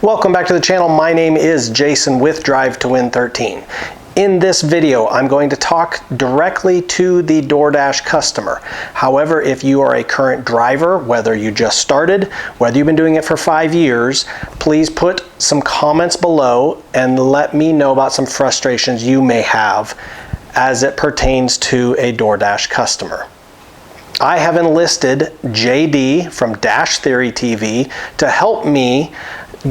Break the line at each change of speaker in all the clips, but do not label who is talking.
Welcome back to the channel. My name is Jason with Drive to Win 13. In this video, I'm going to talk directly to the DoorDash customer. However, if you are a current driver, whether you just started, whether you've been doing it for 5 years, please put some comments below and let me know about some frustrations you may have as it pertains to a DoorDash customer. I have enlisted JD from Dash Theory TV to help me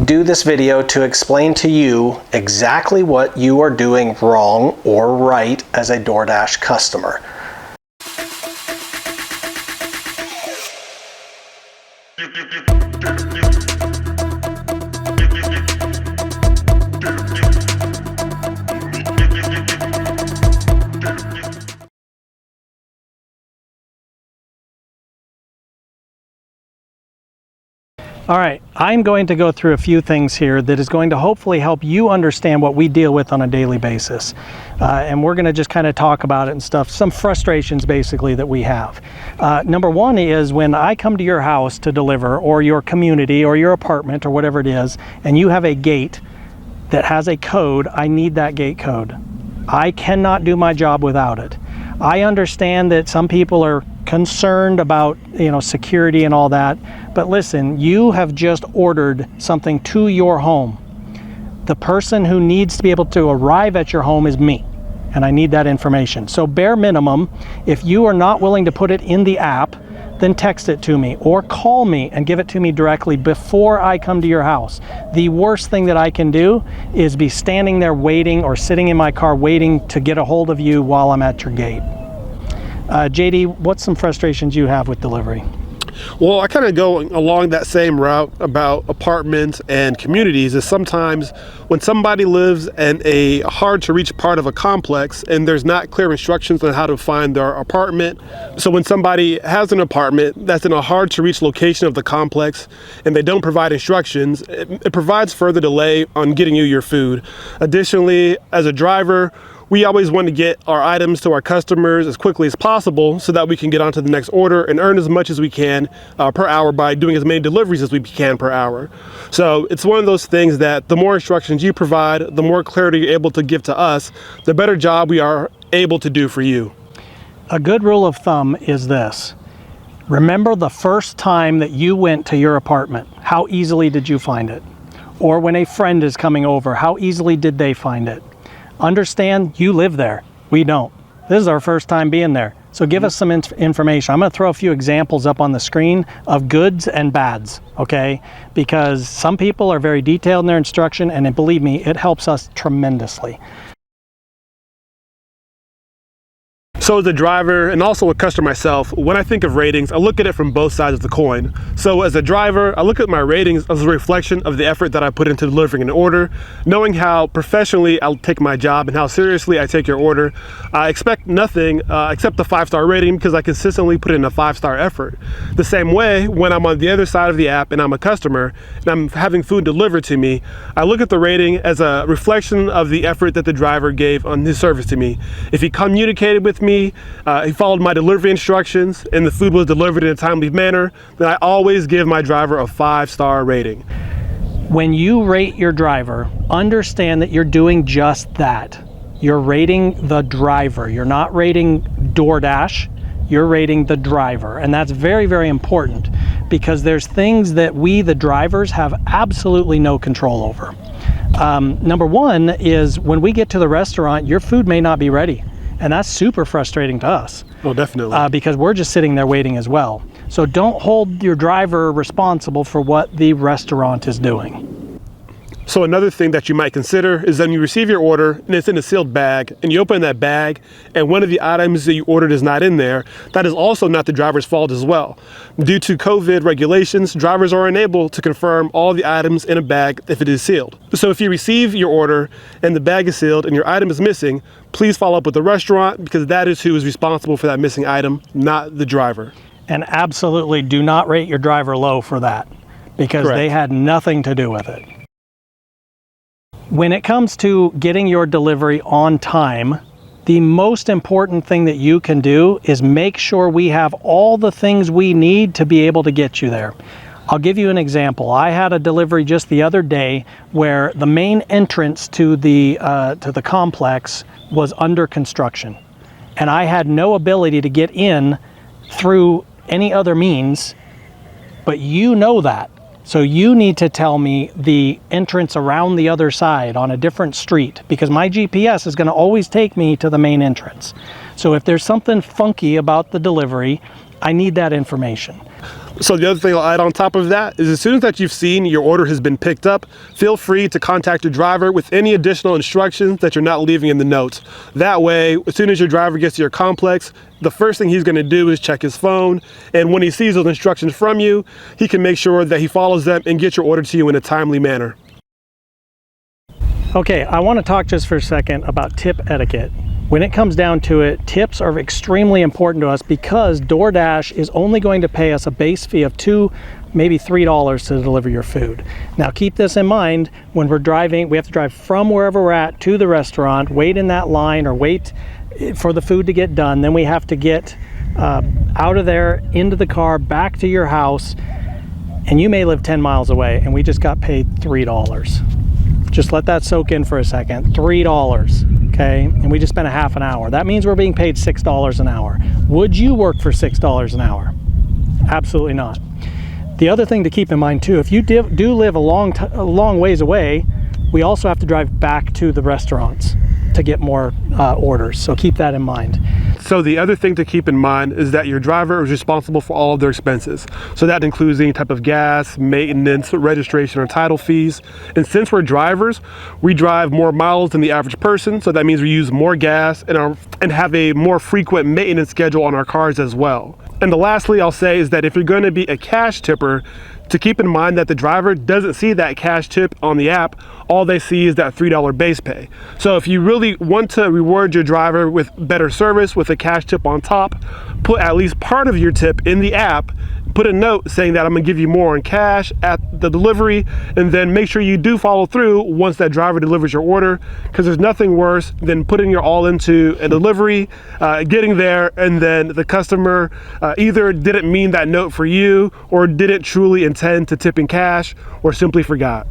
do this video to explain to you exactly what you are doing wrong or right as a DoorDash customer. All right, I'm going to go through a few things here that is going to hopefully help you understand what we deal with on a daily basis. And we're gonna just kind of talk about it and stuff, some frustrations basically that we have. Number one is when I come to your house to deliver, or your community, or your apartment, or whatever it is, and you have a gate that has a code, I need that gate code. I cannot do my job without it. I understand that some people are concerned about, security and all that, but listen, you have just ordered something to your home. The person who needs to be able to arrive at your home is me, and I need that information. So bare minimum, if you are not willing to put it in the app, then text it to me or call me and give it to me directly before I come to your house. The worst thing that I can do is be standing there waiting or sitting in my car waiting to get a hold of you while I'm at your gate. JD, what's some frustrations you have with delivery?
Well, I kind of go along that same route about apartments and communities. Is sometimes when somebody lives in a hard to reach part of a complex and there's not clear instructions on how to find their apartment. So when somebody has an apartment that's in a hard to reach location of the complex and they don't provide instructions, it provides further delay on getting you your food. Additionally, as a driver, we always want to get our items to our customers as quickly as possible so that we can get on to the next order and earn as much as we can per hour by doing as many deliveries as we can per hour. So it's one of those things that the more instructions you provide, the more clarity you're able to give to us, the better job we are able to do for you.
A good rule of thumb is this. Remember the first time that you went to your apartment. How easily did you find it? Or when a friend is coming over, how easily did they find it? Understand, you live there. We don't. This is our first time being there. So give us some information. I'm going to throw a few examples up on the screen of goods and bads, okay? Because some people are very detailed in their instruction, and believe me, it helps us tremendously.
So as a driver and also a customer myself, when I think of ratings, I look at it from both sides of the coin. So as a driver, I look at my ratings as a reflection of the effort that I put into delivering an order. Knowing how professionally I'll take my job and how seriously I take your order, I expect nothing except the 5-star rating because I consistently put in a 5-star effort. The same way, when I'm on the other side of the app and I'm a customer and I'm having food delivered to me, I look at the rating as a reflection of the effort that the driver gave on his service to me. If he communicated with me, he followed my delivery instructions, and the food was delivered in a timely manner, then I always give my driver a 5-star rating.
When you rate your driver, understand that you're doing just that. You're rating the driver. You're not rating DoorDash, you're rating the driver. And that's very, very important because there's things that we, the drivers, have absolutely no control over. Number one is when we get to the restaurant, your food may not be ready. And that's super frustrating to us.
Oh, definitely.
Because we're just sitting there waiting as well. So don't hold your driver responsible for what the restaurant is doing.
So another thing that you might consider is when you receive your order and it's in a sealed bag and you open that bag and one of the items that you ordered is not in there, that is also not the driver's fault as well. Due to COVID regulations, drivers are unable to confirm all the items in a bag if it is sealed. So if you receive your order and the bag is sealed and your item is missing, please follow up with the restaurant because that is who is responsible for that missing item, not the driver.
And absolutely do not rate your driver low for that because
Correct.
They had nothing to do with it. When it comes to getting your delivery on time, the most important thing that you can do is make sure we have all the things we need to be able to get you there. I'll give you an example. I had a delivery just the other day where the main entrance to the complex was under construction, and I had no ability to get in through any other means, but you know that. So you need to tell me the entrance around the other side on a different street, because my GPS is going to always take me to the main entrance. So if there's something funky about the delivery, I need that information.
So the other thing I'll add on top of that is, as soon as that you've seen your order has been picked up, feel free to contact your driver with any additional instructions that you're not leaving in the notes. That way, as soon as your driver gets to your complex, the first thing he's going to do is check his phone, and when he sees those instructions from you, he can make sure that he follows them and get your order to you in a timely manner.
Okay, I want to talk just for a second about tip etiquette. When it comes down to it, tips are extremely important to us because DoorDash is only going to pay us a base fee of $2, maybe $3 to deliver your food. Now keep this in mind, when we're driving, we have to drive from wherever we're at to the restaurant, wait in that line or wait for the food to get done. Then we have to get out of there, into the car, back to your house, and you may live 10 miles away and we just got paid $3. Just let that soak in for a second. $3, okay? And we just spent a half an hour. That means we're being paid $6 an hour. Would you work for $6 an hour? Absolutely not. The other thing to keep in mind too, if you do live a long ways away, we also have to drive back to the restaurants to get more orders. So keep that in mind.
So the other thing to keep in mind is that your driver is responsible for all of their expenses. So that includes any type of gas, maintenance, registration, or title fees. And since we're drivers, we drive more miles than the average person. So that means we use more gas and have a more frequent maintenance schedule on our cars as well. And lastly, I'll say is that if you're going to be a cash tipper, to keep in mind that the driver doesn't see that cash tip on the app. All they see is that $3 base pay. So if you really want to reward your driver with better service with a cash tip on top, put at least part of your tip in the app, put a note saying that I'm gonna give you more in cash at the delivery, and then make sure you do follow through once that driver delivers your order, because there's nothing worse than putting your all into a delivery, getting there, and then the customer either didn't mean that note for you or didn't truly intend to tip in cash or simply forgot.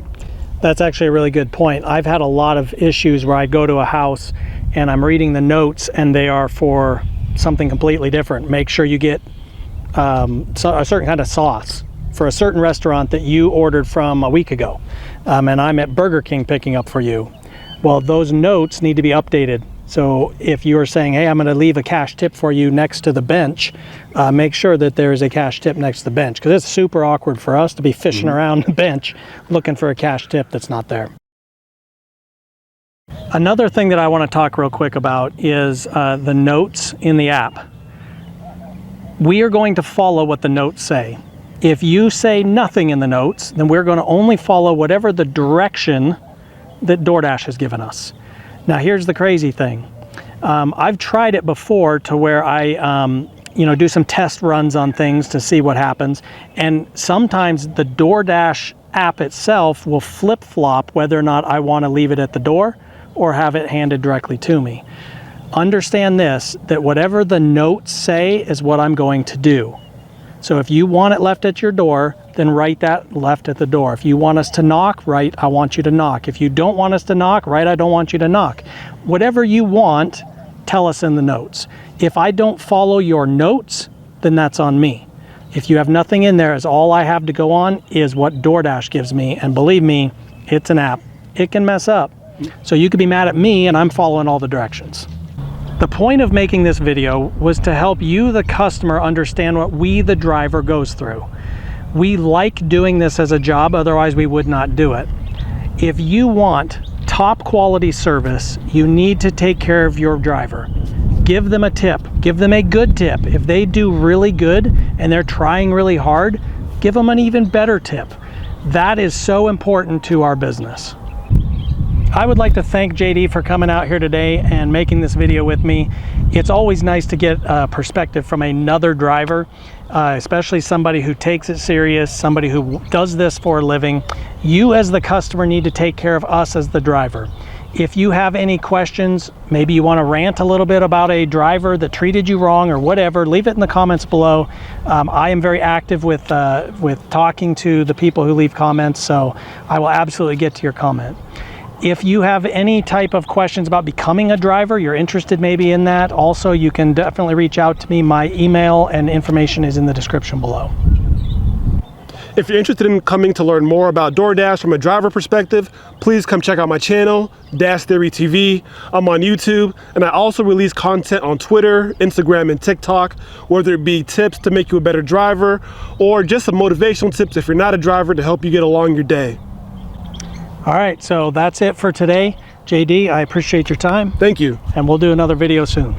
That's actually a really good point. I've had a lot of issues where I go to a house and I'm reading the notes and they are for something completely different. Make sure you get a certain kind of sauce for a certain restaurant that you ordered from a week ago, and I'm at Burger King picking up for you. Well, those notes need to be updated. So if you are saying, hey, I'm going to leave a cash tip for you next to the bench, make sure that there is a cash tip next to the bench, because it's super awkward for us to be fishing around the bench looking for a cash tip that's not there. Another thing that I want to talk real quick about is the notes in the app. We are going to follow what the notes say. If you say nothing in the notes, then we're going to only follow whatever the direction that DoorDash has given us. Now here's the crazy thing. I've tried it before to where I do some test runs on things to see what happens, and sometimes the DoorDash app itself will flip-flop whether or not I want to leave it at the door or have it handed directly to me. Understand this, that whatever the notes say is what I'm going to do. So if you want it left at your door, then write that left at the door. If you want us to knock, write, I want you to knock. If you don't want us to knock, write, I don't want you to knock. Whatever you want, tell us in the notes. If I don't follow your notes, then that's on me. If you have nothing in there, as all I have to go on is what DoorDash gives me. And believe me, it's an app. It can mess up. So you could be mad at me and I'm following all the directions. The point of making this video was to help you, the customer, understand what we, the driver, goes through. We like doing this as a job, otherwise we would not do it. If you want top quality service, you need to take care of your driver. Give them a tip, give them a good tip. If they do really good and they're trying really hard, give them an even better tip. That is so important to our business. I would like to thank JD for coming out here today and making this video with me. It's always nice to get a perspective from another driver, especially somebody who takes it serious, somebody who does this for a living. You as the customer need to take care of us as the driver. If you have any questions, maybe you want to rant a little bit about a driver that treated you wrong or whatever, leave it in the comments below. I am very active with talking to the people who leave comments, so I will absolutely get to your comment. If you have any type of questions about becoming a driver, you're interested maybe in that, also you can definitely reach out to me. My email and information is in the description below.
If you're interested in coming to learn more about DoorDash from a driver perspective, please come check out my channel, Dash Theory TV. I'm on YouTube, and I also release content on Twitter, Instagram, and TikTok, whether it be tips to make you a better driver, or just some motivational tips if you're not a driver to help you get along your day.
All right, so that's it for today. JD, I appreciate your time.
Thank you.
And we'll do another video soon.